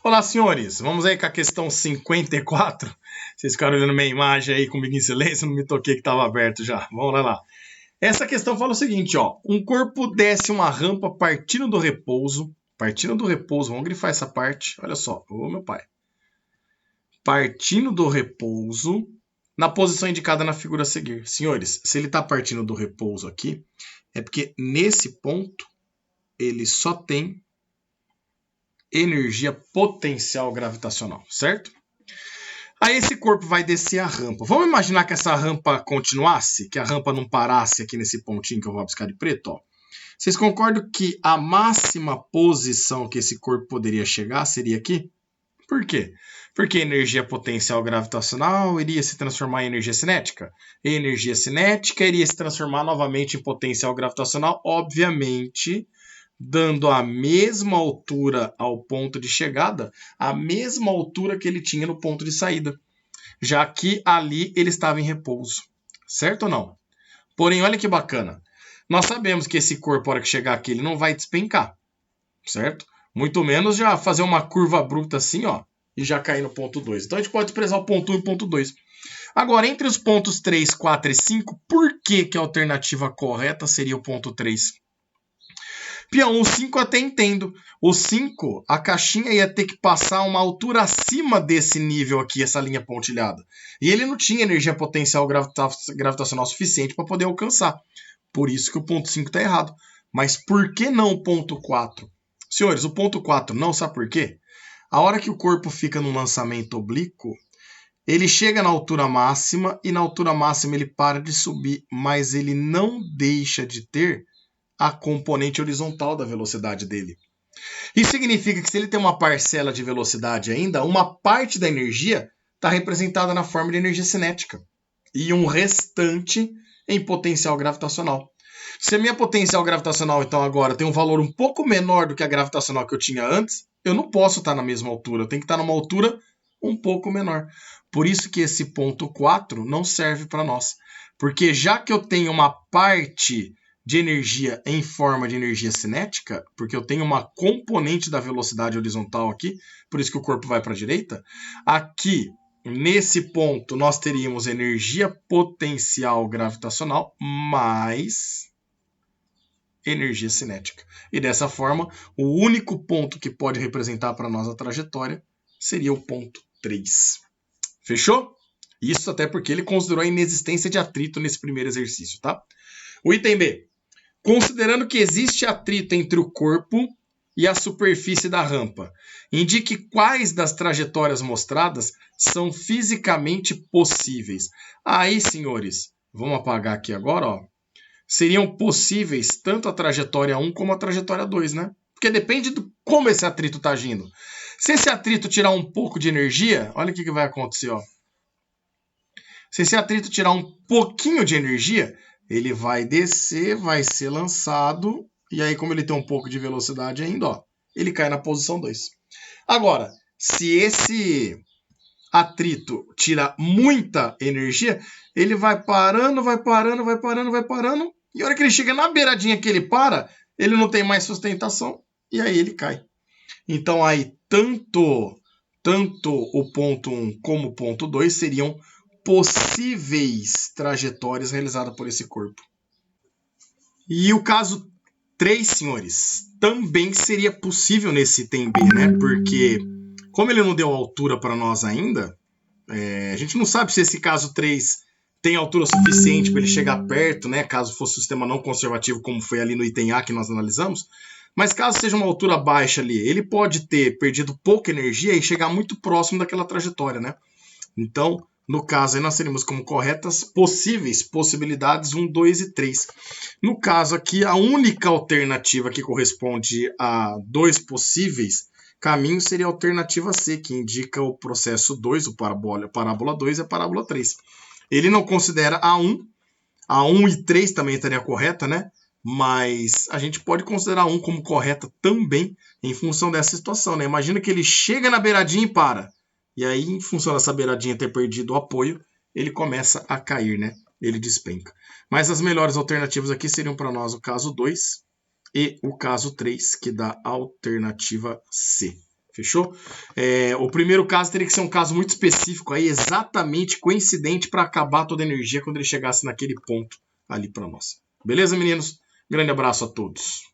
Olá, senhores. Vamos aí com a questão 54. Vocês ficaram olhando minha imagem aí comigo em silêncio, não me toquei que estava aberto já. Vamos lá. Essa questão fala o seguinte, ó. Um corpo desce uma rampa partindo do repouso. Vamos grifar essa parte. Olha só. Ô, meu pai. Partindo do repouso, na posição indicada na figura a seguir. Senhores, se ele está partindo do repouso aqui, é porque nesse ponto ele só tem energia potencial gravitacional, certo? Aí esse corpo vai descer a rampa. Vamos imaginar que essa rampa continuasse, que a rampa não parasse aqui nesse pontinho que eu vou rabiscar de preto, ó. Vocês concordam que a máxima posição que esse corpo poderia chegar seria aqui? Por quê? Porque a energia potencial gravitacional iria se transformar em energia cinética. E a energia cinética iria se transformar novamente em potencial gravitacional, obviamente, dando a mesma altura ao ponto de chegada, a mesma altura que ele tinha no ponto de saída, já que ali ele estava em repouso. Certo ou não? Porém, olha que bacana. Nós sabemos que esse corpo, a hora que chegar aqui, ele não vai despencar, certo? Muito menos já fazer uma curva abrupta assim, ó, e já cair no ponto 2. Então a gente pode desprezar o ponto 1 e o ponto 2. Agora, entre os pontos 3, 4 e 5, por que a alternativa correta seria o ponto 3? Peão, o 5 até entendo. O 5, a caixinha ia ter que passar uma altura acima desse nível aqui, essa linha pontilhada. E ele não tinha energia potencial gravitacional suficiente para poder alcançar. Por isso que o ponto 5 está errado. Mas por que não o ponto 4? Senhores, o ponto 4 não, sabe por quê? A hora que o corpo fica no lançamento oblíquo, ele chega na altura máxima e na altura máxima ele para de subir, mas ele não deixa de ter a componente horizontal da velocidade dele. Isso significa que se ele tem uma parcela de velocidade ainda, uma parte da energia está representada na forma de energia cinética e um restante em potencial gravitacional. Se a minha potencial gravitacional, então, agora tem um valor um pouco menor do que a gravitacional que eu tinha antes, eu não posso estar na mesma altura, eu tenho que estar numa altura um pouco menor. Por isso que esse ponto 4 não serve para nós. Porque já que eu tenho uma parte de energia em forma de energia cinética, porque eu tenho uma componente da velocidade horizontal aqui, por isso que o corpo vai para a direita, aqui, nesse ponto, nós teríamos energia potencial gravitacional mais energia cinética. E dessa forma, o único ponto que pode representar para nós a trajetória seria o ponto 3. Fechou? Isso até porque ele considerou a inexistência de atrito nesse primeiro exercício, tá? O item B. Considerando que existe atrito entre o corpo e a superfície da rampa, indique quais das trajetórias mostradas são fisicamente possíveis. Aí, senhores, vamos apagar aqui agora, ó. Seriam possíveis tanto a trajetória 1 como a trajetória 2, né? Porque depende de como esse atrito está agindo. Se esse atrito tirar um pouco de energia, olha o que vai acontecer, ó. Se esse atrito tirar um pouquinho de energia, ele vai descer, vai ser lançado, e aí como ele tem um pouco de velocidade ainda, ó, ele cai na posição 2. Agora, se esse atrito tira muita energia, ele vai parando, e a hora que ele chega na beiradinha que ele para, ele não tem mais sustentação, e aí ele cai. Então aí, tanto o ponto 1 como o ponto 2 seriam possíveis trajetórias realizadas por esse corpo. E o caso 3, senhores, também seria possível nesse item B, né? Porque, como ele não deu altura para nós ainda, a gente não sabe se esse caso 3 tem altura suficiente para ele chegar perto, né? Caso fosse um sistema não conservativo, como foi ali no item A que nós analisamos. Mas caso seja uma altura baixa ali, ele pode ter perdido pouca energia e chegar muito próximo daquela trajetória, né? Então, no caso, aí nós teríamos como corretas possibilidades 1, 2 e 3. No caso aqui, a única alternativa que corresponde a 2 possíveis caminhos seria a alternativa C, que indica o processo 2, o parábola 2 e a parábola 3. Ele não considera a 1 e 3 também estaria correta, né? Mas a gente pode considerar 1 como correta também em função dessa situação, né? Imagina que ele chega na beiradinha e para. E aí, em função dessa beiradinha ter perdido o apoio, ele começa a cair, né? Ele despenca. Mas as melhores alternativas aqui seriam para nós o caso 2 e o caso 3, que dá a alternativa C. Fechou? O primeiro caso teria que ser um caso muito específico, aí, exatamente coincidente para acabar toda a energia quando ele chegasse naquele ponto ali para nós. Beleza, meninos? Grande abraço a todos.